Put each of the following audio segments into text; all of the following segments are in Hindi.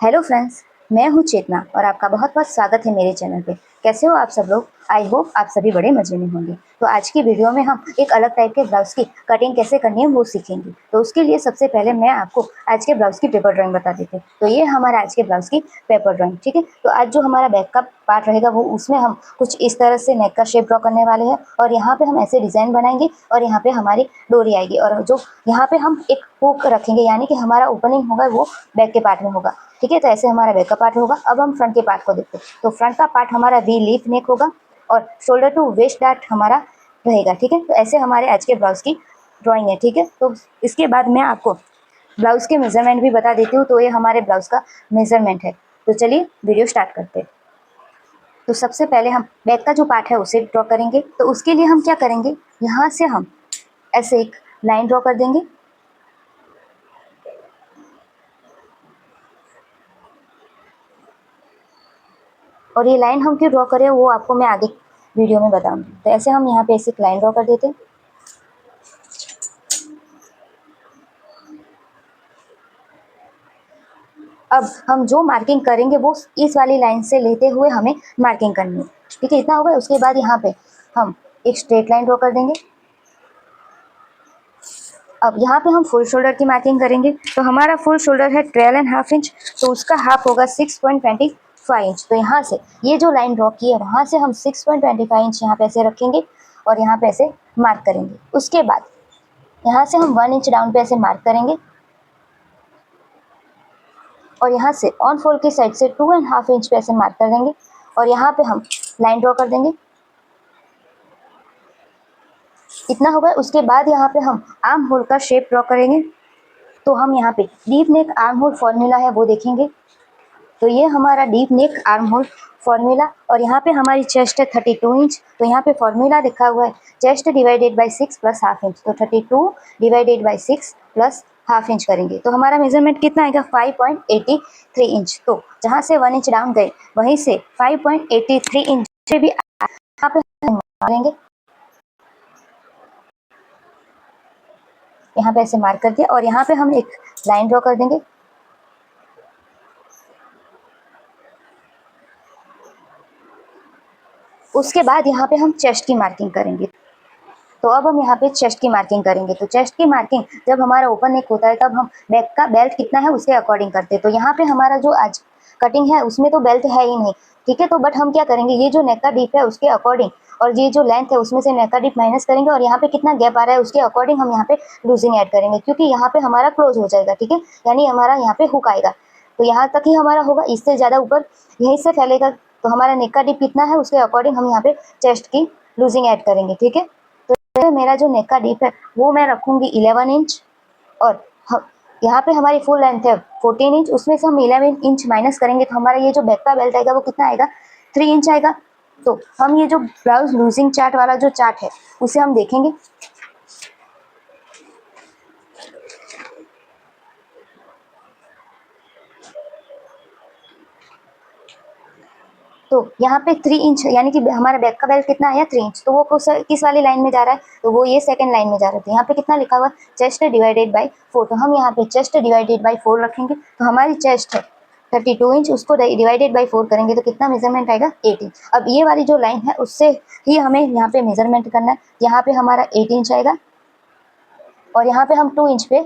हेलो फ्रेंड्स, मैं हूं चेतना और आपका बहुत बहुत स्वागत है मेरे चैनल पे। कैसे हो आप सब लोग? आई होप आप सभी बड़े मजे में होंगे। तो आज की वीडियो में हम एक अलग टाइप के ब्लाउज की कटिंग कैसे करनी है वो सीखेंगे। तो उसके लिए सबसे पहले मैं आपको आज के ब्लाउज की पेपर ड्राइंग बता देती हूँ। तो ये हमारा आज के ब्लाउज की पेपर ड्राइंग, ठीक है। तो आज जो हमारा बैक का पार्ट रहेगा वो उसमें हम कुछ इस तरह से नेक का शेप ड्रॉ करने वाले हैं और यहाँ पे हम ऐसे डिजाइन बनाएंगे और यहाँ पे हमारी डोरी आएगी और जो यहाँ पे हम एक हुक रखेंगे, यानी कि हमारा ओपनिंग होगा वो बैक के पार्ट में होगा, ठीक है। तो ऐसे हमारा बैक का पार्ट होगा। अब हम फ्रंट के पार्ट को देखते हैं। तो फ्रंट का पार्ट हमारा वी लीफ नेक होगा और शोल्डर टू वेस्ट डार्ट हमारा रहेगा, ठीक है। तो ऐसे हमारे आज के ब्लाउज की ड्राइंग है, ठीक है। तो इसके बाद मैं आपको ब्लाउज के मेजरमेंट भी बता देती हूँ। तो ये हमारे ब्लाउज का मेजरमेंट है। तो चलिए वीडियो स्टार्ट करते हैं। तो सबसे पहले हम बैक का जो पार्ट है उसे ड्रॉ करेंगे। तो उसके लिए हम क्या करेंगे, यहाँ से हम ऐसे एक लाइन ड्रॉ कर देंगे और ये लाइन हम क्यों ड्रॉ करें वो आपको मैं आगे वीडियो में बताऊंगी। तो ऐसे हम यहाँ पे ऐसे एक लाइन ड्रॉ कर देते हैं। अब हम जो मार्किंग करेंगे वो इस वाली लाइन से लेते हुए हमें मार्किंग करनी है, ठीक है। इतना होगा। उसके बाद यहाँ पे हम एक स्ट्रेट लाइन ड्रॉ कर देंगे। अब यहाँ पे हम फुल शोल्डर की मार्किंग करेंगे। तो हमारा फुल शोल्डर है 12.5 इंच, तो उसका हाफ होगा 6.25 इंच। तो यहाँ से ये जो लाइन ड्रॉ की है वहाँ से हम 6.25 इंच यहाँ पे ऐसे रखेंगे और यहाँ पे ऐसे मार्क करेंगे। उसके बाद यहाँ से हम 1 इंच डाउन पे ऐसे मार्क करेंगे और यहाँ से ऑन फोल्ड की साइड से 2.5 इंच पे ऐसे मार्क कर देंगे और यहाँ पे हम लाइन ड्रॉ कर देंगे। इतना होगा। उसके बाद यहाँ पे हम आर्म होल का शेप ड्रॉ करेंगे। तो हम यहाँ पे deep neck arm hole formula है वो देखेंगे। तो ये हमारा deep neck arm hole formula और यहाँ पे हमारी चेस्ट है 32 इंच। तो यहाँ पे फॉर्मूला लिखा हुआ है chest divided by 6 plus half inch. तो 32 divided by 6 plus half inch करेंगे। तो हमारा मेजरमेंट कितना आएगा 5.83 इंच। तो जहाँ से 1 इंच डाउन गए वहीं से 5.83 इंच से भी यहाँ पे मारेंगे। यहाँ पे ऐसे मार्क कर दिया और यहाँ पे हम एक लाइन ड्रॉ कर देंगे। उसके बाद यहाँ पे हम चेस्ट की मार्किंग करेंगे। तो अब हम यहाँ पे चेस्ट की मार्किंग करेंगे। तो चेस्ट की मार्किंग जब हमारा ओपन नेक होता है तब हम बैक का बेल्ट कितना है उसके अकॉर्डिंग करते हैं। तो यहाँ पे हमारा जो आज कटिंग है उसमें तो बेल्ट है ही नहीं, ठीक है। तो बट हम क्या करेंगे, ये जो नेक का डीप है उसके अकॉर्डिंग और ये जो लेंथ है उसमें से नेक का डीप माइनस करेंगे और यहाँ पे कितना गैप आ रहा है उसके अकॉर्डिंग हम यहाँ पे लूजिंग ऐड करेंगे, क्योंकि यहाँ पे हमारा क्लोज हो जाएगा, ठीक है। यानी हमारा यहाँ पे हुक आएगा। तो यहाँ तक ही हमारा होगा, इससे ज़्यादा ऊपर यहीं से फैलेगा। तो हमारा नेक का डीप कितना है उसके अकॉर्डिंग हम यहाँ पे चेस्ट की लूजिंग ऐड करेंगे, ठीक है। तो मेरा जो नेक का डीप है वो मैं रखूंगी 11 इंच और यहाँ पे हमारी फुल लेंथ है 14 इंच। उसमें से हम 11 इंच माइनस करेंगे तो हमारा ये जो बैक का बेल्ट आएगा वो कितना आएगा 3 इंच आएगा। तो हम ये जो ब्लाउज लूजिंग चार्ट वाला जो चार्ट है उसे हम देखेंगे। तो यहाँ पे 3 इंच यानी कि हमारा बैक का बेल्ट कितना आया 3 इंच। तो वो किस वाली लाइन में जा रहा है, तो वो ये सेकंड लाइन में जा रहा है। तो यहाँ पे कितना लिखा हुआ चेस्ट डिवाइडेड बाई 4। तो हम यहाँ पे चेस्ट डिवाइडेड बाई 4 रखेंगे। तो हमारी चेस्ट है 32 इंच, उसको डिवाइडेड बाई 4 करेंगे तो कितना मेजरमेंट आएगा 8 इंच। अब ये वाली जो लाइन है उससे ही हमें यहाँ पे मेजरमेंट करना है। यहाँ पे हमारा 8 इंच आएगा और यहाँ पे हम 2 इंच पे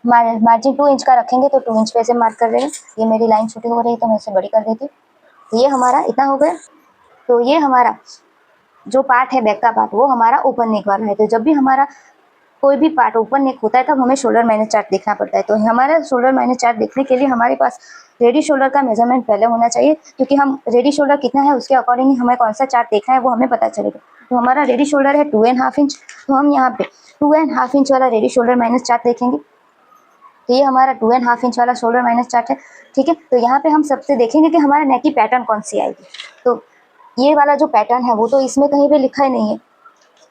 मार्जिन 2 इंच का रखेंगे। तो 2 इंच पे ऐसे मार्क कर देंगे। ये मेरी लाइन छोटी हो रही है तो मैं इसे बड़ी कर देती हूँ। तो ये हमारा इतना हो गया। तो ये हमारा जो पार्ट है बैक का पार्ट वो हमारा ओपन नेक वाला है। तो जब भी हमारा कोई भी पार्ट ओपन नेक होता है तब हमें शोल्डर माइनस चार्ट देखना पड़ता है। तो हमारा शोल्डर माइनस चार्ट देखने के लिए हमारे पास रेडी शोल्डर का मेजरमेंट पहले होना चाहिए, क्योंकि हम रेडी शोल्डर कितना है उसके अकॉर्डिंग ही हमें कौन सा चार्ट देखना है वो हमें पता चलेगा। तो हमारा रेडी शोल्डर है 2.5 इंच। तो हम यहाँ पे 2.5 इंच वाला रेडी शोल्डर माइनस चार्ट देखेंगे। तो ये हमारा 2.5 इंच वाला शोल्डर माइनस चार्ट है, ठीक है। तो यहाँ पे हम सबसे देखेंगे कि हमारा नेक की पैटर्न कौन सी आएगी। तो ये वाला जो पैटर्न है वो तो इसमें कहीं पे लिखा ही नहीं है,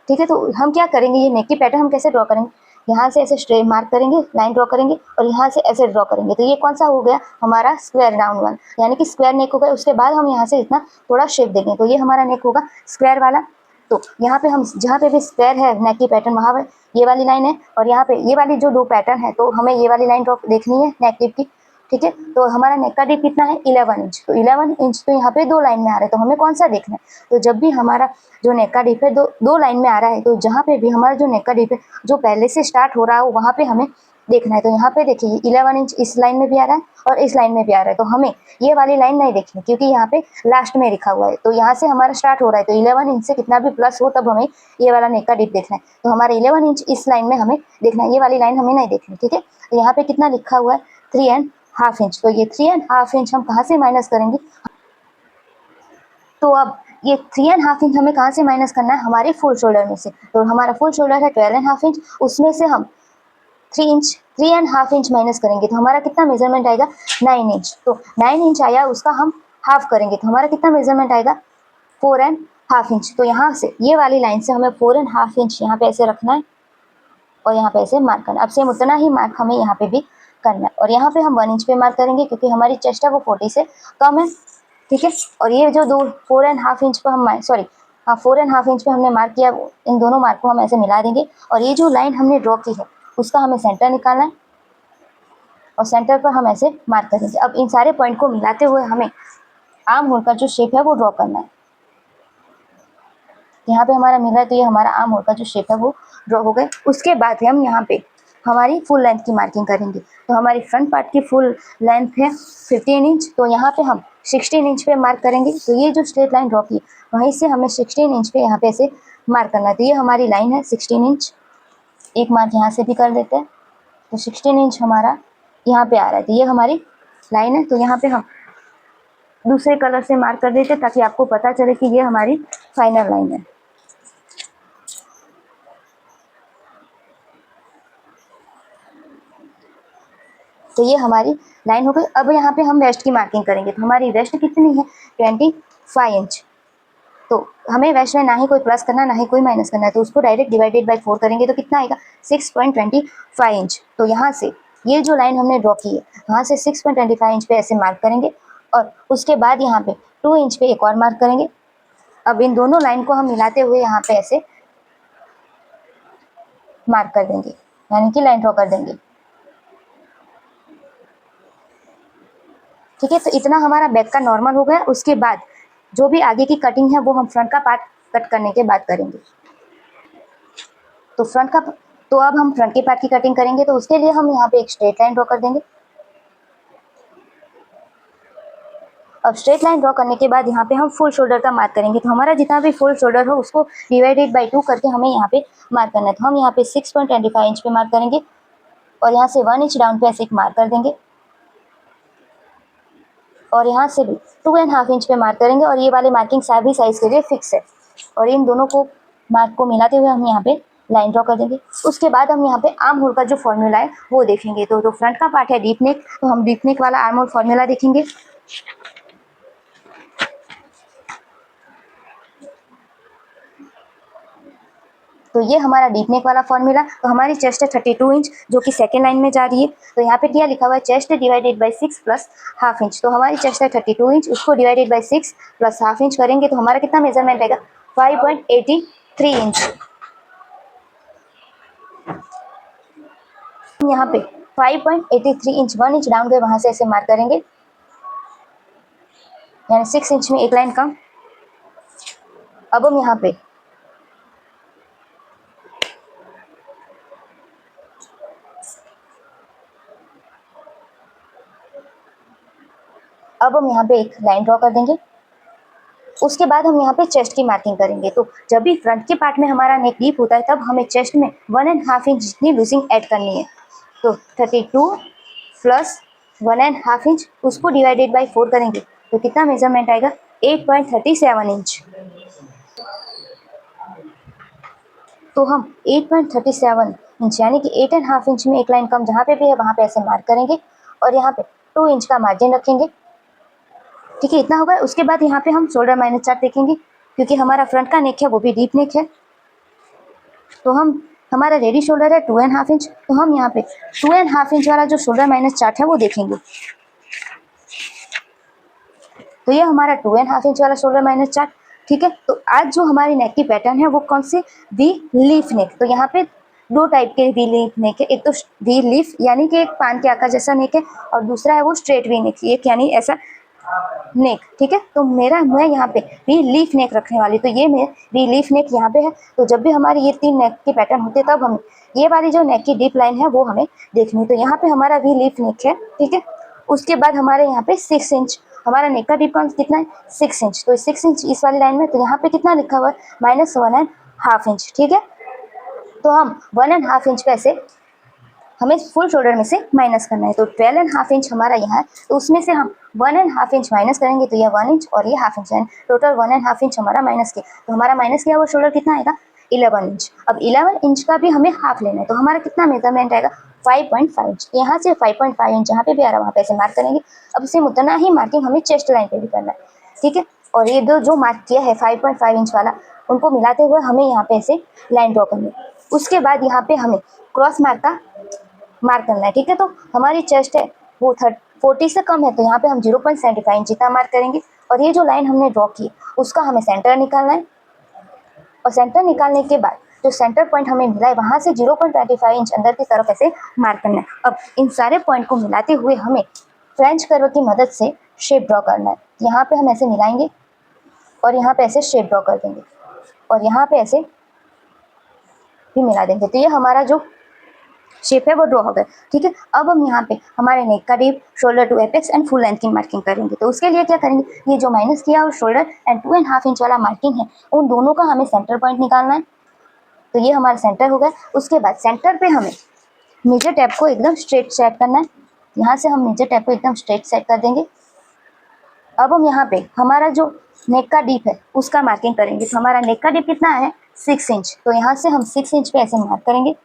ठीक है। तो हम क्या करेंगे, ये नेक की पैटर्न हम कैसे ड्रॉ करेंगे, यहाँ से ऐसे स्ट्रेट मार्क करेंगे, लाइन ड्रॉ करेंगे और यहाँ से ऐसे ड्रॉ करेंगे। तो ये कौन सा हो गया हमारा स्क्वायर राउंड वन, यानी कि स्क्वायर नेक हो गया। उसके बाद हम यहाँ से इतना थोड़ा शेप देंगे तो ये हमारा नेक होगा स्क्वायर वाला। तो यहाँ पे हम जहाँ पे भी स्क्वायर है नेक की पैटर्न वहाँ पे ये वाली लाइन है और यहाँ पे ये वाली जो दो पैटर्न है तो हमें ये वाली लाइन ड्रॉ देखनी है नेक की। ठीक है। तो हमारा नेक का डीप कितना है 11 इंच, तो 11 इंच तो यहाँ पे 2 लाइन में आ रहा है, तो हमें कौन सा देखना है। तो जब भी हमारा जो नेक का डीप है दो लाइन में आ रहा है, तो जहाँ पे भी हमारा जो नेक का डीप है जो पहले से स्टार्ट हो रहा हो वहाँ पे हमें देखना है। तो यहाँ पे देखिए 11 इंच इस लाइन में भी आ रहा है और इस लाइन में भी आ रहा है, तो हमें ये वाली लाइन नहीं देखनी क्योंकि यहाँ पे लास्ट में लिखा हुआ है। तो यहाँ से हमारा स्टार्ट हो रहा है, तो 11 इंच से कितना भी प्लस हो तब हमें ये वाला नेक का डीप देखना है। तो हमारा 11 इंच इस लाइन में हमें देखना है, ये वाली लाइन हमें नहीं देखनी, ठीक है। तो यहाँ पे कितना लिखा हुआ है 3.5 इंच, तो ये 3.5 इंच हम कहाँ से माइनस करेंगे। तो अब ये 3.5 इंच हमें कहाँ से माइनस करना है, हमारे फुल शोल्डर में से। तो हमारा फुल शोल्डर है 12.5 इंच, उसमें से हम 3.5 इंच माइनस करेंगे, तो हमारा कितना मेजरमेंट आएगा 9 इंच। तो 9 इंच आया, उसका हम हाफ करेंगे तो हमारा कितना मेजरमेंट आएगा 4.5 इंच। तो यहाँ से ये वाली लाइन से हमें 4.5 इंच यहाँ पे ऐसे रखना है और यहाँ पे ऐसे मार्क करना है। अब सेम उतना ही मार्क हमें यहाँ पे भी करना है, और यहाँ पे हम 1 इंच पे मार्क करेंगे क्योंकि हमारी चेस्ट है वो 40 से कम है, ठीक है। और ये जो 4.5 इंच पे हम 4.5 इंच पे हमने मार्क किया, इन दोनों मार्क को हम ऐसे मिला देंगे। और ये जो लाइन हमने ड्रॉ की है उसका हमें सेंटर निकालना है और सेंटर पर हम ऐसे मार्क करेंगे। अब इन सारे पॉइंट को मिलाते हुए हमें आर्म होल का जो शेप है वो ड्रॉ करना है। यहाँ पे हमारा मिला है, तो ये हमारा आर्म होल का जो शेप है वो ड्रॉ हो गए। उसके बाद हम यहाँ पे हमारी फुल लेंथ की मार्किंग करेंगे। तो हमारी फ्रंट पार्ट की फुल लेंथ है 15 इंच, तो यहाँ पे हम 16 इंच पे मार्क करेंगे। तो ये जो स्ट्रेट लाइन ड्रॉ की वहीं से हमें 16 इंच पे यहाँ पे ऐसे मार्क करना है। तो ये हमारी लाइन है 16 इंच, एक मार्क यहाँ से भी कर देते हैं। तो 16 इंच हमारा यहाँ पे आ रहा है, तो ये हमारी लाइन है। तो यहाँ पे हम दूसरे कलर से मार्क कर देते ताकि आपको पता चले कि ये हमारी फाइनल लाइन है। तो ये हमारी लाइन हो गई। अब यहाँ पे हम वेस्ट की मार्किंग करेंगे। तो हमारी वेस्ट कितनी है 25 इंच। तो हमें वेस्ट में ना ही कोई प्लस करना ना ही कोई माइनस करना है, तो उसको डायरेक्ट डिवाइडेड बाय 4 करेंगे तो कितना आएगा 6.25 इंच। तो यहाँ से ये जो लाइन हमने ड्रॉ की है वहाँ से 6.25 इंच पे ऐसे मार्क करेंगे और उसके बाद यहाँ पे 2 इंच पे एक और मार्क करेंगे। अब इन दोनों लाइन को हम मिलाते हुए यहाँ पे ऐसे मार्क कर देंगे, यानी कि लाइन ड्रॉ कर देंगे, ठीक है। तो इतना हमारा बैक का नॉर्मल हो गया। उसके बाद जो भी आगे की कटिंग है वो हम फ्रंट का पार्ट कट करने के बाद करेंगे। तो तो अब हम फ्रंट के पार्ट की कटिंग करेंगे, तो उसके लिए हम यहाँ पे एक स्ट्रेट लाइन ड्रॉ कर देंगे। अब स्ट्रेट लाइन ड्रॉ करने के बाद यहाँ पे हम फुल शोल्डर का मार्क करेंगे। तो हमारा जितना भी फुल शोल्डर हो उसको डिवाइडेड बाई 2 करके हमें यहाँ पे मार्क करना है। तो हम यहाँ पे 6.25 इंच पे मार्क करेंगे और यहाँ से 1 इंच डाउन पे ऐसे एक मार्क कर देंगे और यहाँ से भी 2.5 इंच पे मार्क करेंगे। और ये वाले मार्किंग सभी साइज के लिए फिक्स है। और इन दोनों को मार्क को मिलाते हुए हम यहाँ पे लाइन ड्रॉ कर देंगे। उसके बाद हम यहाँ पे आर्म होल का जो फॉर्मूला है वो देखेंगे। तो फ्रंट का पार्ट है डीप नेक, तो हम डीप नेक वाला आर्म होल फॉर्मूला देखेंगे। तो ये हमारा डीप नेक वाला फॉर्मूला। तो हमारी चेस्ट है 32 इंच जो कि सेकेंड लाइन में जा रही है। तो यहाँ पे क्या लिखा हुआ है chest divided by 6 plus half inch. तो हमारी चेस्ट है 32 इंच, उसको divided by 6 plus half inch करेंगे तो हमारा कितना मेजरमेंट आएगा 5.83 इंच। यहाँ पे 5.83 इंच 1 इंच डाउन गए, वहां से ऐसे मार्क करेंगे, यानी 6 इंच में एक लाइन कम। अब हम यहाँ पे एक लाइन ड्रॉ कर देंगे। उसके बाद हम यहाँ पे चेस्ट की मार्किंग करेंगे। तो जब भी फ्रंट के पार्ट में हमारा नेक डीप होता है तब हमें चेस्ट में 1.5 इंच जितनी लूजिंग ऐड करनी है। तो 32 प्लस 1.5 इंच उसको डिवाइडेड बाई 4 करेंगे तो कितना मेजरमेंट आएगा 8.37 इंच। तो हम 8.37 इंच यानी कि 8.5 इंच में एक लाइन कम जहाँ पे भी है वहाँ पे ऐसे मार्क करेंगे और यहाँ पे 2 इंच का मार्जिन रखेंगे, ठीक है। इतना होगा। उसके बाद यहाँ पे हम शोल्डर -4 देखेंगे क्योंकि हमारा फ्रंट का नेक है वो भी डीप नेक है। तो हमारा रेडी शोल्डर है 2.5 इंच, तो हम यहाँ पे 2.5 इंच वाला जो शोल्डर -4 है वो देखेंगे। तो ये हमारा 2.5 इंच वाला शोल्डर -4, ठीक है। तो आज जो हमारी नेक की पैटर्न है वो कौन सी दी लीफ नेक। तो यहाँ पे दो टाइप के वी लीफ नेक है, एक तो वी लीफ यानी कि एक पान के आकार जैसा नेक है, और दूसरा है वो स्ट्रेट वी नेक, एक यानी ऐसा नेक। ठीक है, तो मैं यहाँ पे वी लीफ नेक रखने वाली, तो ये मेरे वी लीफ नेक यहाँ पे है। तो जब भी हमारे ये 3 नेक के पैटर्न होते हैं तब हम ये वाली जो नेक की डीप लाइन है वो हमें देखनी है। तो यहाँ पे हमारा वी लीफ नेक है। ठीक है, उसके बाद हमारे यहाँ पे 6 इंच हमारा नेक का डीप कितना है, 6 इंच। तो 6 इंच इस वाली लाइन में, तो यहाँ पे कितना लिखा हुआ है, -1.5 इंच। ठीक है, तो हम 1.5 इंच पे ऐसे हमें फुल शोल्डर में से माइनस करना है। तो 12.5 इंच हमारा यहाँ है, तो उसमें से हम 1.5 इंच माइनस करेंगे, तो ये 1 इंच और ये हाफ इंच है, टोटल 1.5 इंच हमारा माइनस किया। तो हमारा माइनस किया हुआ शोल्डर कितना आएगा, 11 इंच। अब 11 इंच का भी हमें हाफ लेना है, तो हमारा कितना मेजरमेंट आएगा, 5.5 इंच। यहाँ से 5.5 इंच जहाँ पे भी आ रहा है वहाँ पे ऐसे मार्क करेंगे। अब सेम उतना ही मार्किंग हमें चेस्ट लाइन पे भी करना है। ठीक है, और ये दो जो मार्क किया है 5.5 इंच वाला, उनको मिलाते हुए हमें यहाँ पे ऐसे लाइन ड्रॉ करनी है। उसके बाद यहाँ पे हमें क्रॉस मार्क का मार्क करना है। ठीक है, तो हमारी चेस्ट है वो 40 से कम है, तो यहाँ पे हम 0.75 इंच जितना मार्क करेंगे। और ये जो लाइन हमने ड्रॉ की उसका हमें सेंटर निकालना है, और सेंटर निकालने के बाद जो सेंटर पॉइंट हमें मिला है वहाँ से 0.25 इंच अंदर की तरफ ऐसे मार्क करना है। अब इन सारे पॉइंट को मिलाते हुए हमें फ्रेंच कर्व की मदद से शेप ड्रॉ करना है। यहाँ पे हम ऐसे मिलाएंगे और यहाँ पे ऐसे शेप ड्रॉ कर देंगे, और यहाँ पे ऐसे भी मिला देंगे। तो ये हमारा जो शेप है वो ड्रॉ हो गया। ठीक है, अब हम यहाँ पे हमारे नेक का deep, shoulder to apex and full length की मार्किंग करेंगे। तो उसके लिए क्या करेंगे, ये जो माइनस किया और शोल्डर एंड 2.5 इंच वाला मार्किंग है उन दोनों का हमें सेंटर पॉइंट निकालना है। तो ये हमारा सेंटर हो गया। उसके बाद सेंटर पे हमें मेजर टैप को एकदम स्ट्रेट सेट करना है। यहाँ से हम मेजर टैप को एकदम स्ट्रेट सेट कर देंगे। अब हम यहाँ पे हमारा जो नेक का डीप है उसका मार्किंग करेंगे। तो हमारा नेक का डीप कितना है, 6 इंच। तो यहाँ से हम 6 इंच पे ऐसे मार्क करेंगे।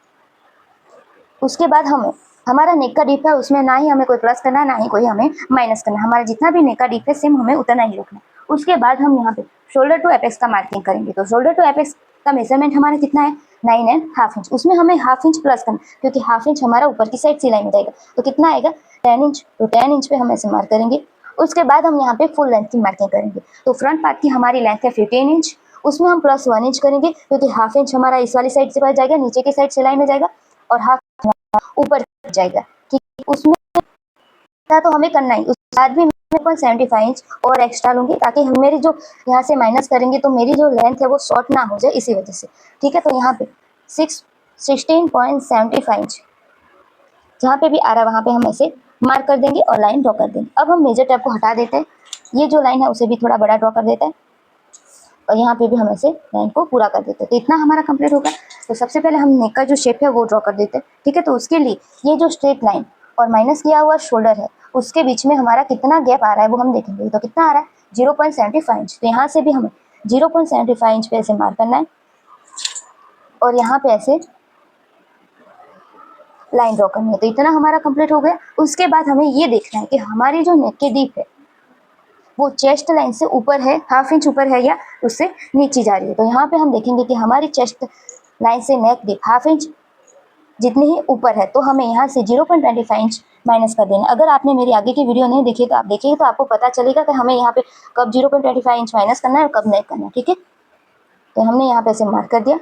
उसके बाद हमें हमारा नेक का डीप है उसमें ना ही हमें कोई प्लस करना है ना ही कोई हमें माइनस करना है, हमारा जितना भी नेक का डीप है सेम हमें उतना ही रखना है। उसके बाद हम यहाँ पे शोल्डर टू एपेक्स का मार्किंग करेंगे। तो शोल्डर टू एपेक्स का मेजरमेंट हमारा कितना है, 9.5 इंच। उसमें हमें हाफ इंच प्लस करना, क्योंकि हाफ इंच हमारा ऊपर की साइड सिलाई में जाएगा। तो कितना आएगा, 10 इंच। तो 10 इंच पे हम ऐसे मार्क करेंगे। उसके बाद हम यहाँ पे फुल लेंथ की मार्किंग करेंगे। तो फ्रंट पार्ट की हमारी लेंथ है 15 इंच, उसमें हम प्लस 1 इंच करेंगे, क्योंकि हाफ इंच हमारा इस वाली साइड से जाएगा, नीचे की साइड सिलाई में जाएगा, और हाफ ऊपर जाएगा। ठीक है, उसमें तो हमें करना ही, उसके बाद भी मैं 0.75 इंच और एक्स्ट्रा लूंगी, ताकि हम मेरी जो यहाँ से माइनस करेंगे तो मेरी जो लेंथ है वो शॉर्ट ना हो जाए, इसी वजह से। ठीक है, तो यहाँ पे 16.75 इंच जहाँ पे भी आ रहा है वहाँ पे हम ऐसे मार्क कर देंगे और लाइन ड्रॉ कर देंगे। अब हम मेजर टैप को हटा देते हैं, ये जो लाइन है उसे भी थोड़ा बड़ा ड्रॉ कर देते हैं, और यहाँ पे भी हम ऐसे लाइन को पूरा कर देते हैं। तो इतना हमारा कंप्लीट होगा। तो सबसे पहले हम नेक का जो शेप है वो ड्रॉ कर देते हैं। ठीक है, तो उसके लिए ये जो स्ट्रेट लाइन और माइनस किया हुआ शोल्डर है उसके बीच में हमारा कितना गैप आ रहा है वो हम देखेंगे। तो कितना आ रहा है, 0.75 इंच। तो यहाँ से भी हमें 0.75 इंच पे ऐसे मार्क करना है, और यहाँ पे ऐसे लाइन ड्रॉ करनी है। तो इतना हमारा कंप्लीट हो गया। उसके बाद हमें ये देखना है कि हमारी जो नेक की डीप है वो चेस्ट लाइन से ऊपर है, हाफ इंच ऊपर है, या उससे नीचे जा रही है। तो यहाँ पे हम देखेंगे कि हमारी चेस्ट लाइन से नेक डीप हाफ इंच जितनी ही ऊपर है, तो हमें यहाँ से 0.25 इंच माइनस कर देना। अगर आपने मेरी आगे की वीडियो नहीं देखी तो आप देखिए, तो आपको पता चलेगा कि हमें यहाँ पे कब 0.25 इंच माइनस करना है और कब नहीं करना है। ठीक है, तो हमने यहाँ पे ऐसे मार्क कर दिया।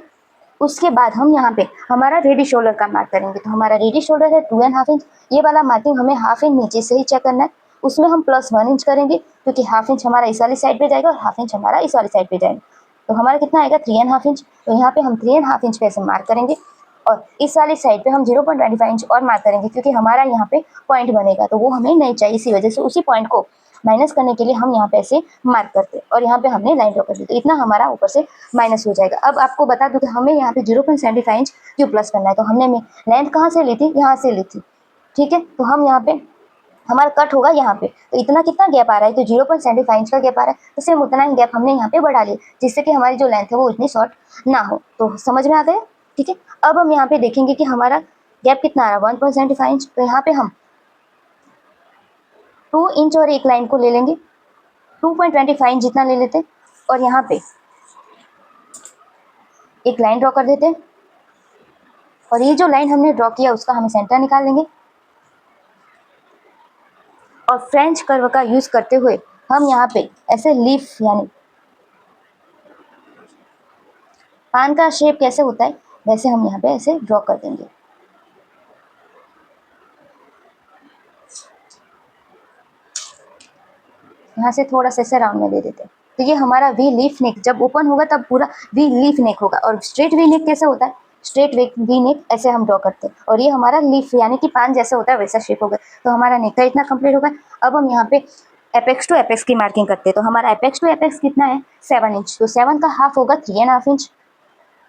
उसके बाद हम यहाँ पे हमारा रेडी शोल्डर का मार्क करेंगे। तो हमारा रेडी शोल्डर है 2.5 इंच। ये वाला मार्किंग हमें हाफ इंच नीचे से ही चेक करना है। उसमें हम प्लस 1 इंच करेंगे, क्योंकि हाफ इंच हमारा इस वाली साइड पे जाएगा और हाफ इंच हमारा इस वाली साइड पे जाएगा। तो हमारा कितना आएगा, 3.5 इंच। तो यहाँ पे हम 3.5 इंच पे ऐसे मार्क करेंगे, और इस वाली साइड पे हम 0.25 इंच और मार्क करेंगे, क्योंकि हमारा यहाँ पे पॉइंट बनेगा, तो वो हमें नहीं चाहिए। इसी वजह से उसी पॉइंट को माइनस करने के लिए हम यहाँ पे ऐसे मार्क करते हैं, और यहाँ पे हमने लाइन ड्रॉ कर दी। तो इतना हमारा ऊपर से माइनस हो जाएगा। अब आपको बता दूं कि हमें यहाँ पे 0.75 इंच क्यों प्लस करना है। तो हमने लेंथ कहाँ से ली थी, यहाँ से ली थी। ठीक है, तो हम यहाँ पे हमारा कट होगा यहाँ पे, तो इतना कितना गैप आ रहा है, तो 0.75 इंच का गैप आ रहा है, तो सेम उतना ही गैप हमने यहाँ पे बढ़ा लिया, जिससे कि हमारी जो लेंथ है वो इतनी शॉर्ट ना हो। तो समझ में आ गया। ठीक है, अब हम यहाँ पे देखेंगे कि हमारा गैप कितना आ रहा है, 1.75 इंच। तो यहाँ पे हम 2 इंच और एक लाइन को ले लेंगे, 2.25 इंच जितना ले लेते हैं, और यहाँ पे एक लाइन ड्रॉ कर देते हैं, और ये जो लाइन हमने ड्रॉ किया उसका हमें सेंटर निकाल लेंगे, और फ्रेंच कर्व का यूज करते हुए हम यहाँ पे ऐसे लीफ यानी पान का शेप कैसे होता है वैसे हम यहाँ पे ऐसे ड्रॉ कर देंगे। यहाँ से थोड़ा सा ऐसे राउंड में दे देते हैं। तो ये हमारा वी लीफ नेक जब ओपन होगा तब पूरा वी लीफ नेक होगा। और स्ट्रेट वी नेक कैसे होता है, स्ट्रेट वी नेक ऐसे हम ड्रॉ करते हैं, और ये हमारा लीफ यानी कि पान जैसा होता है वैसा शेप होगा। तो हमारा नेक का इतना कंप्लीट होगा। अब हम यहाँ पे एपेक्स टू एपेक्स की मार्किंग करते हैं। तो हमारा एपेक्स टू एपेक्स कितना है, 7 इंच। तो 7 का हाफ होगा 3.5 इंच।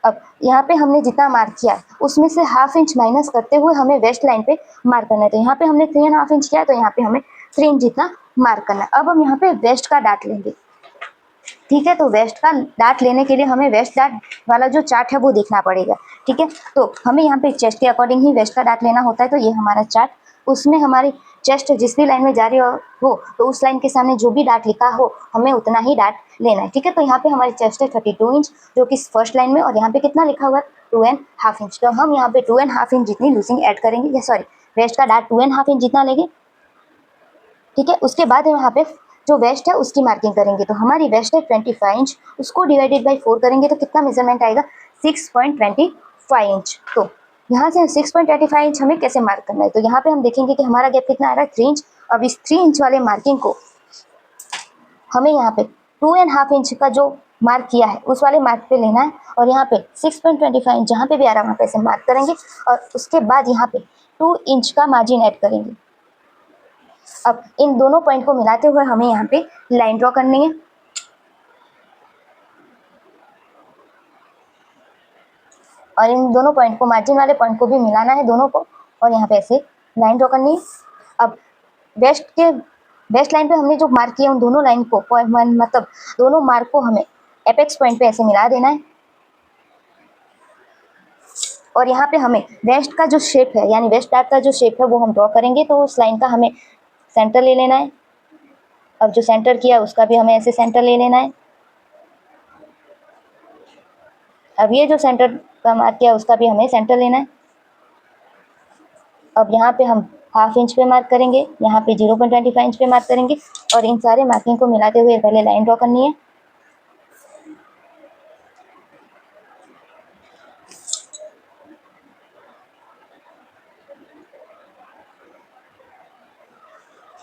अब यहाँ पे हमने जितना मार्क किया उसमें से हाफ इंच माइनस करते हुए हमें वेस्ट लाइन पे मार्क करना है। तो यहाँ पे हमने 3.5 इंच किया, तो यहाँ पे हमें 3 इंच जितना मार्क करना है। अब हम यहाँ पे वेस्ट का डाट लेंगे, ठीक है। तो वेस्ट का डाट लेने के लिए हमें वेस्ट डाट वाला जो चार्ट है वो देखना पड़ेगा, ठीक है। तो हमें यहाँ पे चेस्ट के अकॉर्डिंग ही वेस्ट का डाट लेना होता है। तो ये हमारा चार्ट, उसमें हमारी चेस्ट जिस भी लाइन में जा रही हो तो उस लाइन के सामने जो भी डाट लिखा हो हमें उतना ही डाट लेना है, ठीक है। तो यहाँ पे हमारी चेस्ट है 32 इंच जो कि फर्स्ट लाइन में, और यहाँ पे कितना लिखा हुआ है 2.5 इंच। तो हम यहाँ पे 2.5 इंच जितनी लूजिंग ऐड करेंगे, या सॉरी वेस्ट का डाट 2.5 इंच जितना लेंगे, ठीक है। उसके बाद हम यहाँ पे जो वेस्ट है उसकी मार्किंग करेंगे। तो हमारी वेस्ट है 25 इंच, उसको डिवाइडेड बाई 4 करेंगे तो कितना मेजरमेंट आएगा 6.25 इंच। तो यहाँ से 6.25 इंच हमें कैसे मार्क करना है, तो यहाँ पे हम देखेंगे कि हमारा गैप कितना आ रहा है 3 इंच। अब इस 3 इंच वाले मार्किंग को हमें यहाँ पे 2.5 इंच का जो मार्क किया है उस वाले मार्क पे लेना है, और यहाँ पे 6.25 इंच जहाँ पे भी आ रहा है वहाँ पे ऐसे मार्क करेंगे, और उसके बाद यहाँ पे 2 इंच का मार्जिन ऐड करेंगे। अब इन दोनों पॉइंट को मिलाते हुए हमें यहाँ पे लाइन ड्रॉ करनी है, और इन दोनों पॉइंट को, मार्जिन वाले पॉइंट को भी मिलाना है दोनों को, और यहाँ पे ऐसे लाइन ड्रॉ करनी है। अब वेस्ट लाइन पे हमने जो मार्क किया उन दोनों लाइन को मतलब दोनों मार्क को हमें एपेक्स पॉइंट पे ऐसे मिला देना है, और यहाँ पे हमें वेस्ट का जो शेप है यानी वेस्ट डार्ट का जो शेप है वो हम ड्रॉ करेंगे। तो उस लाइन का हमें सेंटर ले लेना है। अब जो सेंटर किया उसका भी हमें ऐसे सेंटर ले लेना है। अब ये जो सेंटर का मार्क किया उसका भी हमें सेंटर लेना है। अब यहाँ पे हम हाफ इंच पे मार्क करेंगे, यहाँ पे 0.25 इंच पे मार्क करेंगे, और इन सारे मार्किंग को मिलाते हुए पहले लाइन ड्रॉ करनी है।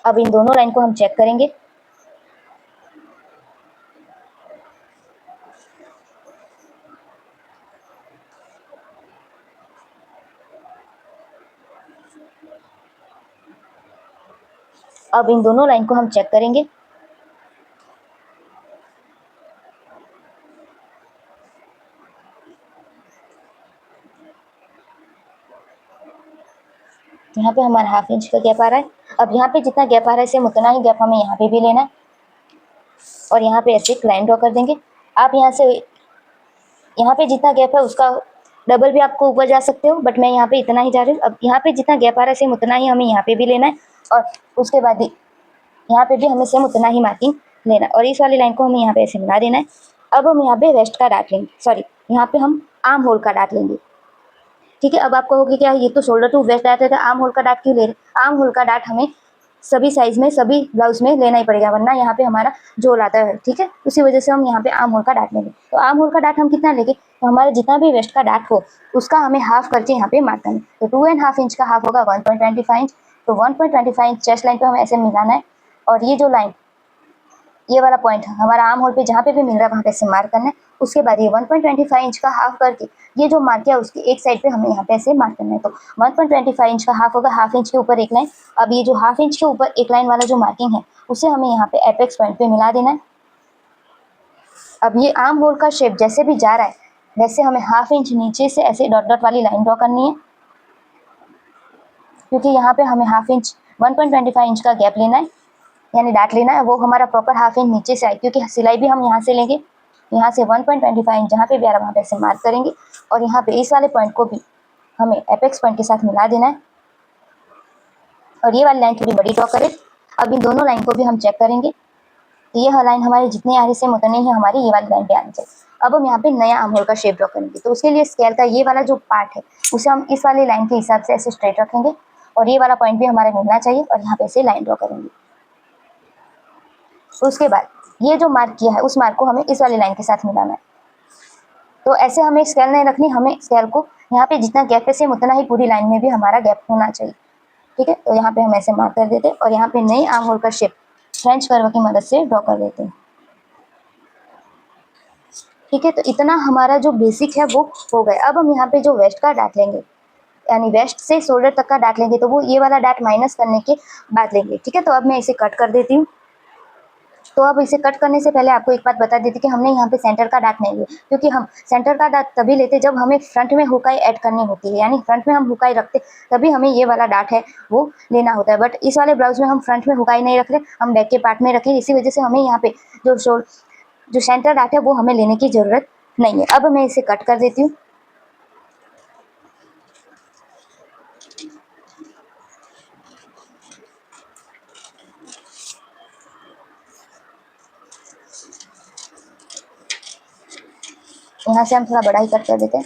अब इन दोनों लाइन को हम चेक करेंगे। अब इन दोनों लाइन को हम चेक करेंगे। यहाँ पे हमारा हाफ इंच का गैप आ रहा है। अब यहाँ पे जितना गैप आ रहा है सेम उतना ही गैप हमें यहाँ पे भी लेना है, और यहाँ पे ऐसे एक लाइन ड्रॉ कर देंगे। आप यहाँ पे जितना गैप है उसका डबल भी आपको ऊपर जा सकते हो, बट मैं यहाँ पे इतना ही जा रही हूँ। अब यहाँ पे जितना गैप आ रहा है सेम उतना ही हमें यहाँ पे भी लेना है, और उसके बाद यहाँ पे भी हमें सेम उतना ही मार्किंग लेना है, और इस वाली लाइन को हमें यहाँ पे ऐसे मिला देना है। अब हम यहाँ पे वेस्ट का डाट लेंगे, सॉरी यहाँ पे हम आर्म होल का डाट लेंगे, ठीक है। अब आप कहोगे क्या ये तो शोल्डर टू वेस्ट डाट है, आर्म होल का डाट क्यों ले रहे? आर्म होल का डाट हमें सभी साइज में सभी ब्लाउज में लेना ही पड़ेगा, वरना यहाँ पे हमारा झोल आता है, ठीक है। उसी वजह से हम यहाँ पे आर्म होल का डाट लेंगे। तो आर्म होल का डाट हम कितना लेंगे, तो हमारा जितना भी वेस्ट का डाट हो उसका हमें हाफ करके यहाँ पे मार्क करना है। तो 2.5 इंच का हाफ होगा 1.25 इंच। तो 1.25 इंच चेस्ट लाइन पे हमें ऐसे मिलाना है, और ये जो लाइन, ये वाला पॉइंट हमारा आर्म होल पे जहाँ पे भी मिल रहा है वहाँ पे ऐसे मार्क करना है। उसके बाद ये 1.25 इंच का हाफ करके ये जो मार्क किया उसकी एक साइड पे हमें यहाँ पे ऐसे मार्क करना है। तो 1.25 इंच का हाफ होगा, हाफ इंच के ऊपर एक लाइन। अब ये जो हाफ इंच के ऊपर एक लाइन वाला जो मार्किंग है उसे हमें यहाँ पे एपेक्स पॉइंट पे मिला देना है। अब ये आर्म होल का शेप जैसे भी जा रहा है वैसे हमें हाफ इंच नीचे से ऐसे डॉट डॉट वाली लाइन ड्रॉ करनी है, क्योंकि यहाँ पे हमें हाफ इंच 1.25 इंच का गैप लेना है यानी डाट लेना है, वो हमारा प्रॉपर हाफ इंच नीचे से आए, क्योंकि सिलाई भी हम यहाँ से लेंगे। यहाँ से 1.25 इंच जहाँ पे भी आ रहा है वहाँ पे ऐसे मार्क करेंगे, और यहाँ पे इस वाले पॉइंट को भी हमें एपेक्स पॉइंट के साथ मिला देना है, और ये वाली लाइन थोड़ी बड़ी ड्रॉ करें। अब इन दोनों लाइन को भी हम चेक करेंगे। तो ये लाइन हमारी जितनी आ रही सेम उतनी ही हमारी ये वाली लाइन पे आनी चाहिए। अब हम यहाँ पे नया आर्म होल का शेप ड्रॉ करेंगे। तो उसके लिए स्केल का ये वाला जो पार्ट है उसे हम इस वाली लाइन के हिसाब से ऐसे स्ट्रेट रखेंगे, और ये वाला पॉइंट भी हमारा मिलना चाहिए, और यहाँ पे ऐसे लाइन ड्रॉ करेंगे। उसके बाद ये जो मार्क किया है उस मार्क को हमें इस वाली लाइन के साथ मिलाना है। तो ऐसे हमें स्केल नहीं रखनी, हमें स्केल को यहाँ पे जितना गैप है सेम उतना ही पूरी लाइन में भी हमारा गैप होना चाहिए। ठीक है, तो यहाँ पे हम ऐसे मार्क कर देते हैं और यहाँ पे नई आर्म होल का शेप फ्रेंच कर्व की मदद से ड्रॉ कर देते हैं। ठीक है, तो इतना हमारा जो बेसिक है वो हो गया। अब हम यहाँ पे जो वेस्ट का डाट लेंगे, यानी वेस्ट से शोल्डर तक का डाट लेंगे, तो वो ये वाला डाट माइनस करने के बाद लेंगे। ठीक है, तो अब मैं इसे कट कर देती हूँ। तो अब इसे कट करने से पहले आपको एक बात बता देती कि हमने यहाँ पे सेंटर का डाट नहीं लिया, क्योंकि हम सेंटर का डाट तभी लेते जब हमें फ्रंट में हुकाई ऐड करनी होती है, यानी फ्रंट में हम हुकाई रखते तभी हमें ये वाला डाट है वो लेना होता है। बट इस वाले ब्लाउज में हम फ्रंट में हुकाई नहीं रख रहे, हम बैक के पार्ट में रखें, इसी वजह से हमें यहाँ पे जो सेंटर डाट है वो हमें लेने की ज़रूरत नहीं है। अब मैं इसे कट कर देती हूँ। यहाँ से हम थोड़ा बड़ा ही कट कर देते हैं।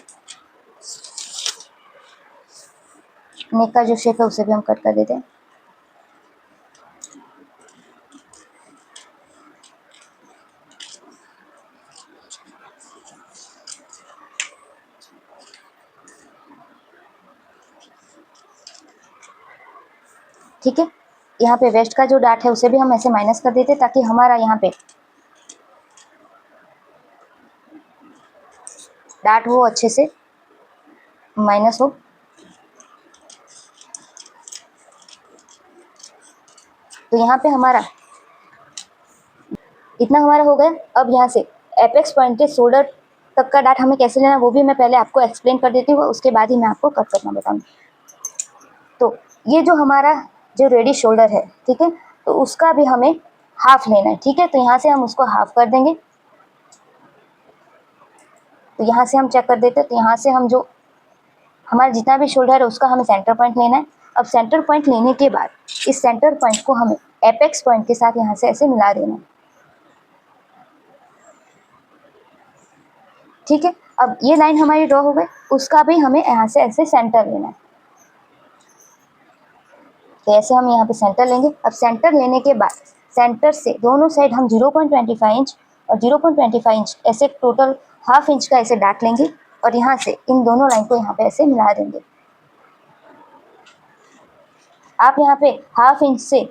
नेक का जो शेप है उसे भी हम कट कर देते हैं। ठीक है, यहाँ पे वेस्ट का जो डाट है उसे भी हम ऐसे माइनस कर देते ताकि हमारा यहाँ पे डाट वो अच्छे से माइनस हो। तो यहाँ पे हमारा इतना हमारा हो गया। अब यहाँ से एपेक्स पॉइंट के शोल्डर तक का डाट हमें कैसे लेना वो भी मैं पहले आपको एक्सप्लेन कर देती हूँ, उसके बाद ही मैं आपको कट करना बताऊँगी। तो ये जो हमारा जो रेडी शोल्डर है, ठीक है, तो उसका भी हमें हाफ लेना है। ठीक है, तो यहाँ से हम उसको हाफ कर देंगे। तो यहाँ से हम चेक कर देते हैं, तो यहाँ से हम जो हमारा जितना भी शोल्डर है उसका हमें सेंटर पॉइंट लेना है। अब सेंटर पॉइंट लेने के बाद इस सेंटर पॉइंट को हमें एपेक्स पॉइंट के साथ यहाँ से ऐसे मिला देना है। ठीक है, अब ये लाइन हमारी ड्रॉ हो गई, उसका भी हमें यहाँ से ऐसे सेंटर लेना है। तो ऐसे हम यहाँ पे सेंटर लेंगे। अब सेंटर लेने के बाद सेंटर से दोनों साइड हम 0.25 इंच और 0.25 इंच ऐसे टोटल हाफ इंच का ऐसे डाट लेंगे और यहाँ से इन दोनों लाइन को यहाँ पे ऐसे मिला देंगे। आप यहाँ पे हाफ इंच से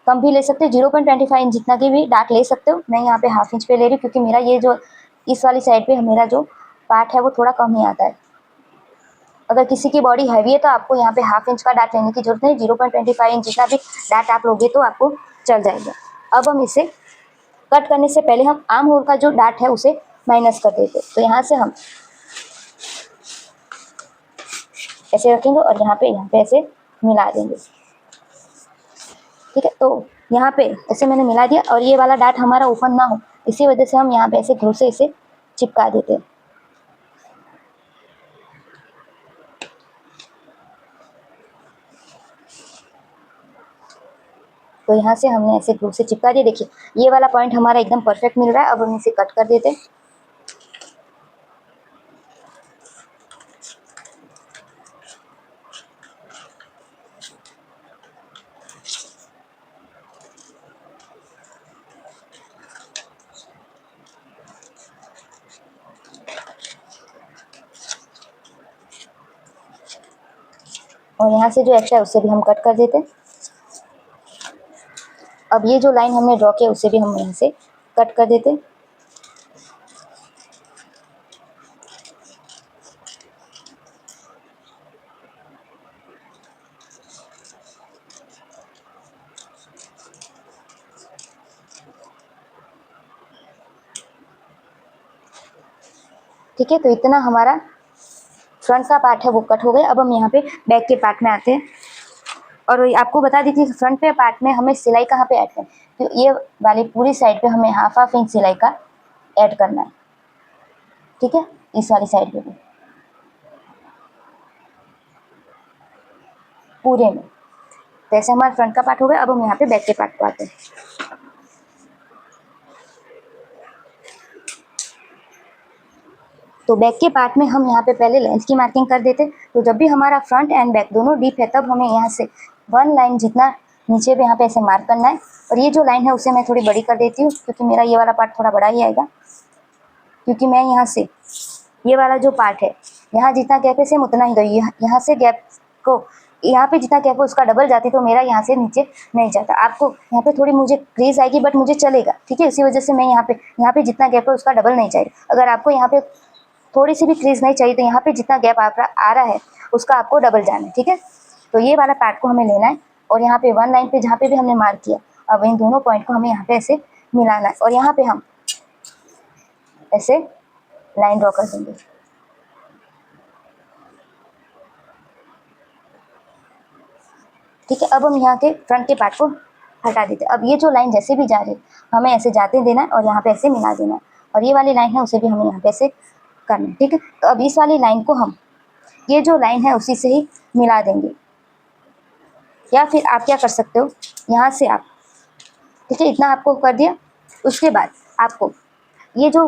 कम भी ले सकते हो, 0.25 इंच जितना की भी डाट ले सकते हो। मैं यहाँ पे हाफ इंच पे ले रही हूँ क्योंकि मेरा ये जो इस वाली साइड पे मेरा जो पार्ट है वो थोड़ा कम ही आता है। अगर किसी की बॉडी हैवी है तो आपको यहाँ पे हाफ इंच का डाट लेने की जरूरत नहीं, 0.25 इंच जितना भी डाट आप लोगे तो आपको चल जाएगा। अब हम इसे कट करने से पहले हम आर्म होल का जो डाट है उसे माइनस कर देते। तो यहाँ से हम ऐसे रखेंगे और यहाँ पे ऐसे मिला देंगे। ठीक है, तो यहाँ पे ऐसे मैंने मिला दिया और ये वाला डाट हमारा ओपन ना हो इसी वजह से हम यहाँ पे ऐसे ग्लू से इसे चिपका देते हैं। तो यहाँ से हमने ऐसे ग्लू से चिपका दिया। देखिए ये वाला पॉइंट हमारा एकदम परफेक्ट मिल रहा है। अब हम इसे कट कर देते हैं। और यहाँ से जो एक्स्ट्रा है उसे भी हम कट कर देते हैं। अब ये जो लाइन हमने ड्रॉ किया उसे भी हम यहाँ से कट कर देते हैं। ठीक है, तो इतना हमारा फ्रंट का पार्ट है वो कट हो गया। अब हम यहाँ पे बैक के पार्ट में आते हैं और आपको बता दी थी फ्रंट पे पार्ट में हमें सिलाई कहाँ पे ऐड करनी है, तो ये वाली पूरी साइड पे हमें हाफ इंच सिलाई का ऐड करना है। ठीक है, इस वाली साइड पे भी पूरे में। तो ऐसे हमारा फ्रंट का पार्ट हो गया। अब हम यहाँ पे बैक के पार्ट को आते हैं। तो बैक के पार्ट में हम यहाँ पे पहले लेंथ की मार्किंग कर देते। तो जब भी हमारा फ्रंट एंड बैक दोनों डीप है तब हमें यहाँ से 1 लाइन जितना नीचे पे यहाँ पे ऐसे मार्क करना है। और ये जो लाइन है उसे मैं थोड़ी बड़ी कर देती हूँ क्योंकि मेरा ये वाला पार्ट थोड़ा बड़ा ही आएगा, क्योंकि मैं यहाँ से ये वाला जो पार्ट है, यहाँ जितना गैप है सेम उतना ही दो, यहाँ से गैप को यहाँ पे जितना गैप है उसका डबल जाती तो मेरा यहाँ से नीचे नहीं जाता। आपको यहाँ पे थोड़ी मुझे क्रीज आएगी बट मुझे चलेगा, ठीक है। इसी वजह से मैं यहाँ पे जितना गैप है उसका डबल नहीं चाहिए। अगर आपको यहाँ पे थोड़ी सी भी क्रीज नहीं चाहिए तो यहाँ पे जितना गैप आ रहा है उसका आपको डबल जाना है, ठीक है। तो ये वाला पार्ट को हमें लेना है और यहाँ पे वन लाइन पे जहाँ पे भी हमने मार्क किया, अब इन दोनों पॉइंट को हमें यहाँ पे ऐसे मिलाना है और यहाँ पे हम ऐसे लाइन ड्रॉ कर देंगे। ठीक है, अब हम यहाँ के फ्रंट के पार्ट को हटा देते हैं। अब ये जो लाइन जैसे भी जा रही है हमें ऐसे जाते देना है और यहाँ पे ऐसे मिला देना है, और ये वाली लाइन है उसे भी हमें यहाँ पे ऐसे करना है, ठीक है। तो अब इस वाली लाइन को हम ये जो लाइन है उसी से ही मिला देंगे, या फिर आप क्या कर सकते हो, यहाँ से आप, ठीक है, इतना आपको कर दिया। उसके बाद आपको ये जो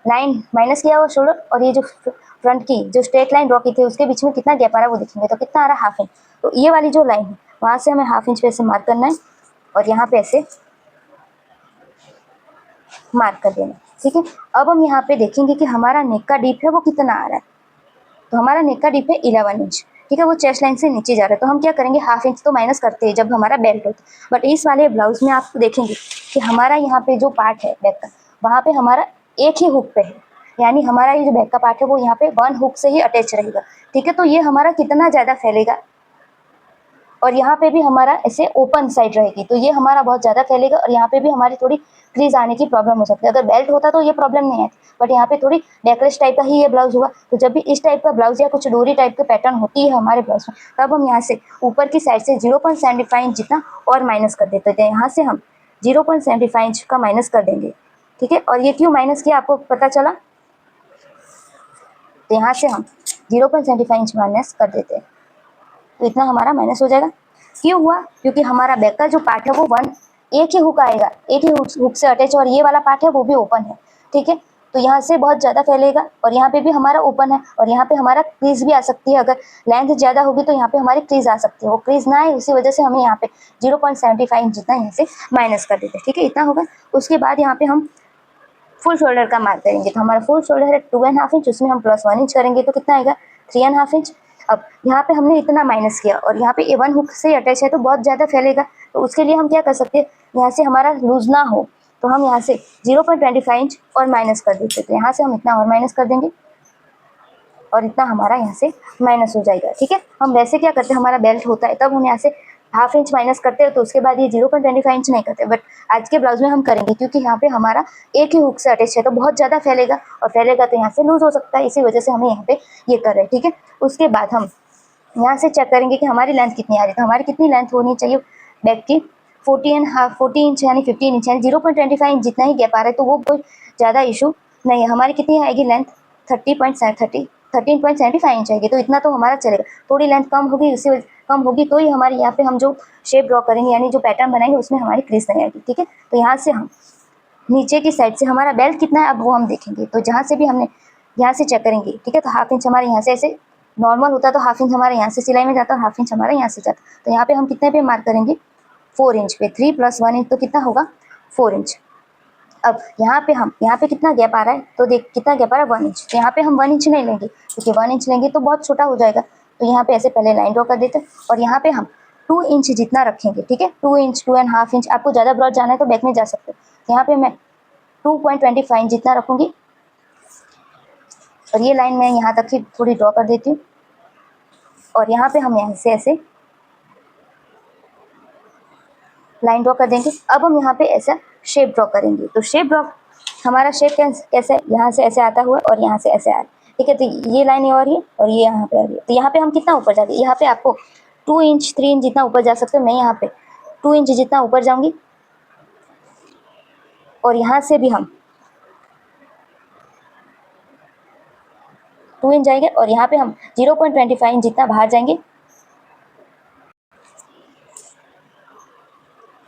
लाइन माइनस किया हुआ शोल्डर और ये जो फ्रंट की जो स्ट्रेट लाइन ड्रॉ की थी उसके बीच में कितना गैप आ रहा है वो देखेंगे। तो कितना आ रहा है, हाफ इंच। तो ये वाली जो लाइन है वहाँ से हमें हाफ इंच पे ऐसे मार्क करना है और यहाँ पे ऐसे मार्क कर देना, ठीक है। अब हम यहाँ पे देखेंगे कि हमारा नेक का डीप है वो कितना आ रहा है। तो हमारा नेक का डीप है 11 इंच, ठीक है। वो चेस्ट लाइन से नीचे जा रहा है तो हम क्या करेंगे, हाफ इंच तो माइनस करते हैं जब हमारा बेल्ट होता है। बट इस वाले ब्लाउज में आप देखेंगे कि हमारा यहाँ पे जो पार्ट है बैक का, वहाँ पे हमारा एक ही हुक पे है, यानी हमारा ये जो बैक का पार्ट है वो यहाँ पे वन हुक से ही अटैच रहेगा, ठीक है। तो ये हमारा कितना ज़्यादा फैलेगा, और यहाँ पे भी हमारा ऐसे ओपन साइड रहेगी तो ये हमारा बहुत ज़्यादा फैलेगा, और यहाँ पे भी हमारी थोड़ी क्रीज आने की प्रॉब्लम हो सकती है। अगर बेल्ट होता तो ये प्रॉब्लम नहीं आती, बट यहाँ पे थोड़ी नेकलेस टाइप का ही ये ब्लाउज हुआ। तो जब भी इस टाइप का ब्लाउज या कुछ डोरी टाइप का पैटर्न होती है हमारे ब्लाउज में, तब हम यहाँ से ऊपर की साइड से 0.75 इंच जितना और माइनस कर देते थे। यहाँ से हम 0.75 इंच का माइनस कर देंगे, ठीक है। और ये क्यों माइनस किया आपको पता चला, तो यहाँ से हम 0.75 इंच माइनस कर देते हैं तो इतना हमारा माइनस हो जाएगा। क्यों हुआ, क्योंकि हमारा बैक का जो पार्ट है वो एक ही हुक आएगा, एक ही हुक से अटैच, और ये वाला पार्ट है वो भी ओपन है, ठीक है। तो यहाँ से बहुत ज़्यादा फैलेगा और यहाँ पे भी हमारा ओपन है, और यहाँ पे हमारा क्रीज भी आ सकती है। अगर लेंथ ज़्यादा होगी तो यहाँ पे हमारी क्रीज आ सकती है, वो क्रीज ना आए उसी वजह से हमें यहाँ पे 0.75 इंच जितना यहाँ से माइनस कर देते हैं, ठीक है। इतना होगा। उसके बाद यहाँ पे हम फुल शोल्डर का मार्क करेंगे। तो हमारा फुल शोल्डर है 2.5 इंच, उसमें हम +1 इंच करेंगे तो कितना आएगा 3.5 इंच। अब यहाँ पे हमने इतना माइनस किया और यहाँ पे A1 हुक से अटैच है तो बहुत ज़्यादा फैलेगा। तो उसके लिए हम क्या कर सकते हैं, यहाँ से हमारा लूज ना हो तो हम यहाँ से 0.25 इंच और माइनस कर देते। तो यहाँ से हम इतना और माइनस कर देंगे और इतना हमारा यहाँ से माइनस हो जाएगा, ठीक है। हम वैसे क्या करते हैं, हमारा बेल्ट होता है तब हम यहाँ से हाफ इंच माइनस करते हैं तो उसके बाद ये 0.25 इंच नहीं करते, बट आज के ब्लाउज में हम करेंगे क्योंकि यहाँ पे हमारा एक ही हुक से अटैच है तो बहुत ज़्यादा फैलेगा, और फैलेगा तो यहाँ से लूज हो सकता है, इसी वजह से हमें यहाँ पे ये कर रहे हैं, ठीक है। उसके बाद हम यहाँ से चेक करेंगे कि हमारी लेंथ कितनी आ रही है। तो हमारी कितनी लेंथ होनी चाहिए बैक की, 40 इंच यानी 15 इंच, यानी 0.25 इंच जितना ही गैप आ रहा है तो वो कोई ज़्यादा इशू नहीं है। हमारी कितनी आएगी लेंथ, 13.75 इंच आएगी, तो इतना तो हमारा चलेगा। थोड़ी लेंथ कम होगी, उससे कम होगी तो ही हमारे यहाँ पे हम जो शेप ड्रॉ करेंगे यानी जो पैटर्न बनाएंगे उसमें हमारी क्रीज नहीं आएगी, ठीक है। तो यहाँ से हम नीचे की साइड से हमारा बेल्ट कितना है अब वो हम देखेंगे। तो जहाँ से भी हमने यहाँ से चेक करेंगे, ठीक है। तो हाफ इंच हमारे यहाँ से ऐसे नॉर्मल होता है तो हाफ इंच हमारे यहाँ से सिलाई में जाता है और हाफ इंच हमारा यहाँ से जाता है। तो यहाँ पे हम कितने पे मार्क करेंगे, 4 इंच पे। 3 + 1 इंच तो कितना होगा 4 इंच। अब यहाँ पे कितना गैप आ रहा है, तो देख कितना गैप आ रहा है 1 इंच। तो यहाँ पे हम 1 इंच नहीं लेंगे क्योंकि 1 इंच लेंगे तो बहुत छोटा हो जाएगा। तो यहाँ पे ऐसे पहले लाइन ड्रॉ कर देते हैं और यहाँ पे हम 2 इंच जितना रखेंगे, ठीक है। 2 इंच 2.5 इंच, आपको ज़्यादा ब्रॉड जाना है तो बैक में जा सकते हो। तो यहाँ पे मैं 2.25 इंच जितना रखूँगी और ये लाइन मैं यहाँ तक ही थोड़ी ड्रॉ कर देती हूँ, और यहाँ पे हम यहाँ से ऐसे लाइन ड्रॉ कर देंगे। अब हम यहाँ पे ऐसा शेप ड्रॉ करेंगे। तो शेप ड्रॉ हमारा शेप कैसे, यहाँ से ऐसे आता हुआ और यहाँ से ऐसे आ रहा है, ठीक है। तो ये लाइन और ये यहाँ पे आ रही है। तो यहाँ पे हम कितना ऊपर जाते हैं, यहाँ पे आपको 2 इंच 3 इंच जितना ऊपर जा सकते हो। मैं यहाँ पे 2 इंच जितना ऊपर जाऊँगी और यहाँ से भी हम 2 इंच जाएंगे और यहाँ पे हम 0.25 इंच जितना बाहर जाएंगे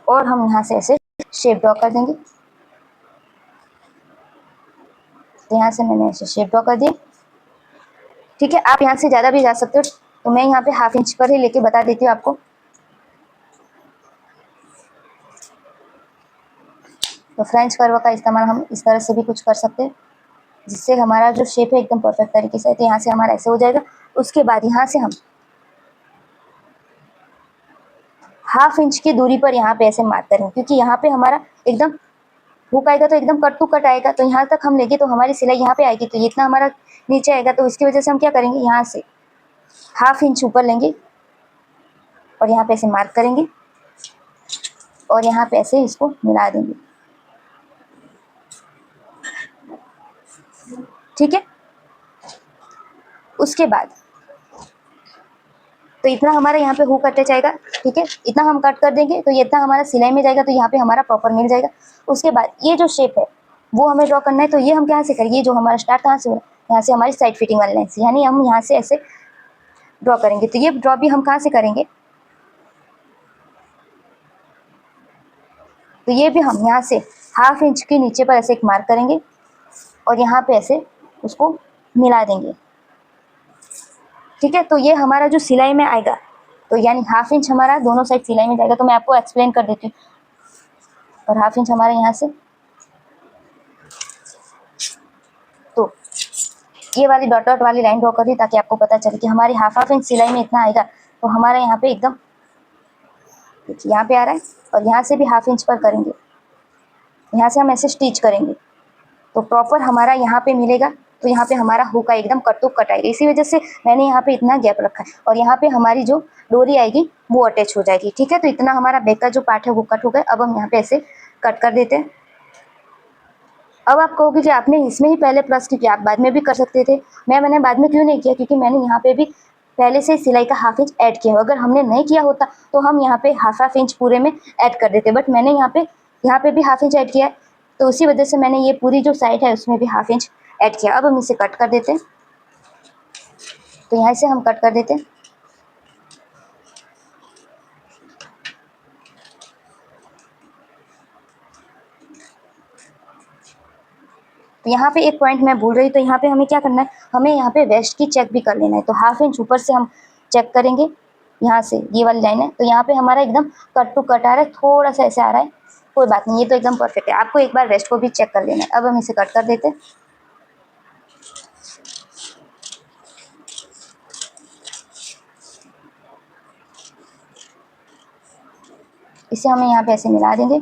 और हम यहाँ से ऐसे शेप ड्रॉ कर देंगे। तो यहाँ से मैंने ऐसे शेप ड्रॉ कर दिया, ठीक है। आप यहाँ से ज़्यादा भी जा सकते हो, तो मैं यहाँ पे हाफ इंच पर ही लेके बता देती हूँ आपको। तो फ्रेंच कर्व का इस्तेमाल हम इस तरह से भी कुछ कर सकते हैं। जिससे हमारा जो शेप है एकदम परफेक्ट तरीके से। तो यहाँ से हमारा ऐसे हो जाएगा। उसके बाद यहाँ से हम 1/2 इंच की दूरी पर यहाँ पे ऐसे मार्क करेंगे, क्योंकि यहाँ पे हमारा एकदम हुक आएगा तो एकदम कट टू कट आएगा। तो यहाँ तक हम लेंगे तो हमारी सिलाई यहाँ पे आएगी, तो ये इतना हमारा नीचे आएगा। तो इसकी वजह से हम क्या करेंगे, यहाँ से 1/2 इंच ऊपर लेंगे और यहाँ पे ऐसे मार्क करेंगे और यहाँ पे ऐसे इसको मिला देंगे। ठीक है। उसके बाद तो इतना हमारा यहाँ पे हुक कटते जाएगा। ठीक है, इतना हम कट कर देंगे तो ये इतना हमारा सिलाई में जाएगा, तो यहाँ पे हमारा प्रॉपर मिल जाएगा। उसके बाद ये जो शेप है वो हमें ड्रॉ करना है। तो ये हम कहाँ से करेंगे, जो हमारा स्टार्ट कहाँ से हो रहा है, यहाँ से हमारी साइड फिटिंग वाली लाइन से, यानी हम यहाँ से ऐसे ड्रॉ करेंगे। तो ये ड्रॉ भी हम कहाँ से करेंगे, तो ये भी हम यहाँ से 1/2 इंच के नीचे पर ऐसे एक मार्क करेंगे और यहाँ पे ऐसे उसको मिला देंगे। ठीक है, तो ये हमारा जो सिलाई में आएगा, तो यानी 1/2 इंच हमारा दोनों साइड सिलाई में जाएगा। तो मैं आपको एक्सप्लेन कर देती हूँ। और 1/2 इंच हमारे यहाँ से, तो ये वाली डॉट डॉट वाली लाइन ड्रॉ कर दी ताकि आपको पता चले कि हमारी 1/2 इंच सिलाई में इतना आएगा। तो हमारा यहाँ पे एकदम देखिए यहाँ पे आ रहा है, और यहाँ से भी 1/2 इंच पर करेंगे। यहाँ से हम ऐसे स्टिच करेंगे तो प्रॉपर हमारा यहाँ पे मिलेगा। तो यहाँ पे हमारा हुक एकदम कट टू कट आएगा। इसी वजह से मैंने यहाँ पे इतना गैप रखा है, और यहाँ पे हमारी जो डोरी आएगी वो अटैच हो जाएगी। ठीक है, तो इतना हमारा बैक का जो पार्ट है वो कट हो गया। अब हम यहाँ पे ऐसे कट कर देते हैं। अब आप कहोगे कि आपने इसमें ही पहले प्लस की, आप बाद में भी कर सकते थे। मैंने बाद में क्यों नहीं किया, क्योंकि मैंने यहाँ पे भी पहले से सिलाई का 1/2 इंच ऐड किया। अगर हमने नहीं किया होता तो हम यहाँ पे 1/2 इंच पूरे में ऐड कर देते, बट मैंने यहाँ पे भी 1/2 इंच ऐड किया है। तो उसी वजह से मैंने ये पूरी जो साइड है उसमें भी 1/2 इंच ऐड किया। अब हम इसे कट कर देते हैं। तो यहाँ से हम कट कर देते हैं। तो यहाँ पे एक पॉइंट मैं भूल रही, तो यहाँ पे हमें क्या करना है, हमें यहाँ पे वेस्ट की चेक भी कर लेना है। तो 1/2 इंच ऊपर से हम चेक करेंगे। यहाँ से ये वाली लाइन है, तो यहाँ पे हमारा एकदम कट टू कट आ रहा है, थोड़ा सा ऐसे आ रहा है, कोई बात नहीं, ये तो एकदम परफेक्ट है। आपको एक बार वेस्ट को भी चेक कर लेना है। अब हम इसे कट कर देते हैं। इसे हमें यहाँ पे ऐसे मिला देंगे।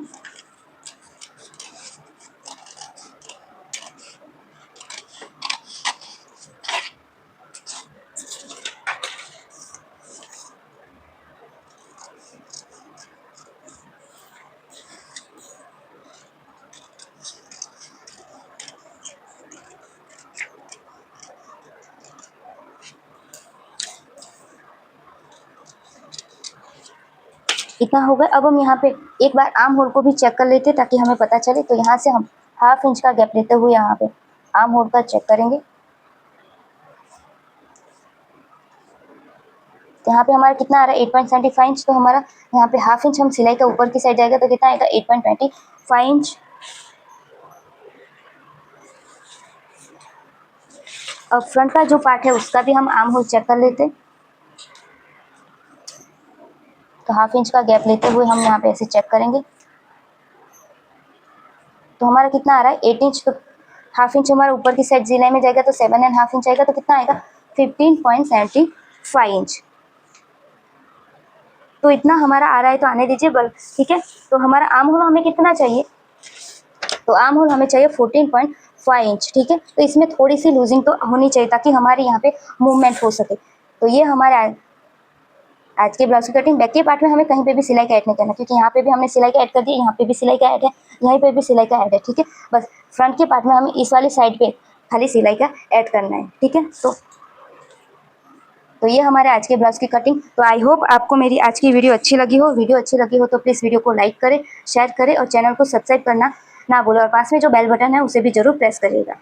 इतना हो गया। अब हम यहाँ पे एक बार आर्म होल को भी चेक कर लेते ताकि हमें पता चले। तो यहाँ से हम 1/2 इंच का गैप लेते हुए यहाँ पे आर्म होल का चेक करेंगे। तो यहाँ पे हमारा कितना आ रहा है, 8.75 इंच। तो हमारा यहाँ पे 1/2 इंच हम सिलाई का ऊपर की साइड जाएगा तो कितना आएगा, 8.25 इंच। अब फ्रंट का जो पार्ट है उसका भी हम आर्म होल चेक कर लेते। तो 1/2 इंच का गैप लेते हुए हम यहाँ पे ऐसे चेक करेंगे। तो हमारा कितना आ रहा है, 8 इंच। तो 1/2 इंच हमारा ऊपर की साइड सिलाई में जाएगा तो 7.5 इंच आएगा। तो कितना आएगा, 15.75 इंच। तो इतना हमारा आ रहा है, तो आने दीजिए बल। ठीक है, तो हमारा आर्म होल हमें कितना चाहिए, तो आर्म होल हमें चाहिए 14.5 इंच। ठीक है, तो इसमें थोड़ी सी लूजिंग तो होनी चाहिए ताकि हमारे यहाँ पे मूवमेंट हो सके। तो ये हमारे आज के ब्लाउज की कटिंग। बैक के पार्ट में हमें कहीं पे भी सिलाई का ऐड नहीं करना, क्योंकि यहाँ पे भी हमने सिलाई का ऐड कर दिया, यहाँ पे भी सिलाई का ऐड है, यहाँ पे भी सिलाई का ऐड है। ठीक है, बस फ्रंट के पार्ट में हमें इस वाली साइड पे खाली सिलाई का ऐड करना है। ठीक है, तो ये हमारे आज के ब्लाउज की कटिंग। तो आई होप आपको मेरी आज की वीडियो अच्छी लगी हो। वीडियो अच्छी लगी हो तो प्लीज़ वीडियो को लाइक करें, शेयर करें और चैनल को सब्सक्राइब करना ना भूलें, और पास में जो बेल बटन है उसे भी जरूर प्रेस करिएगा।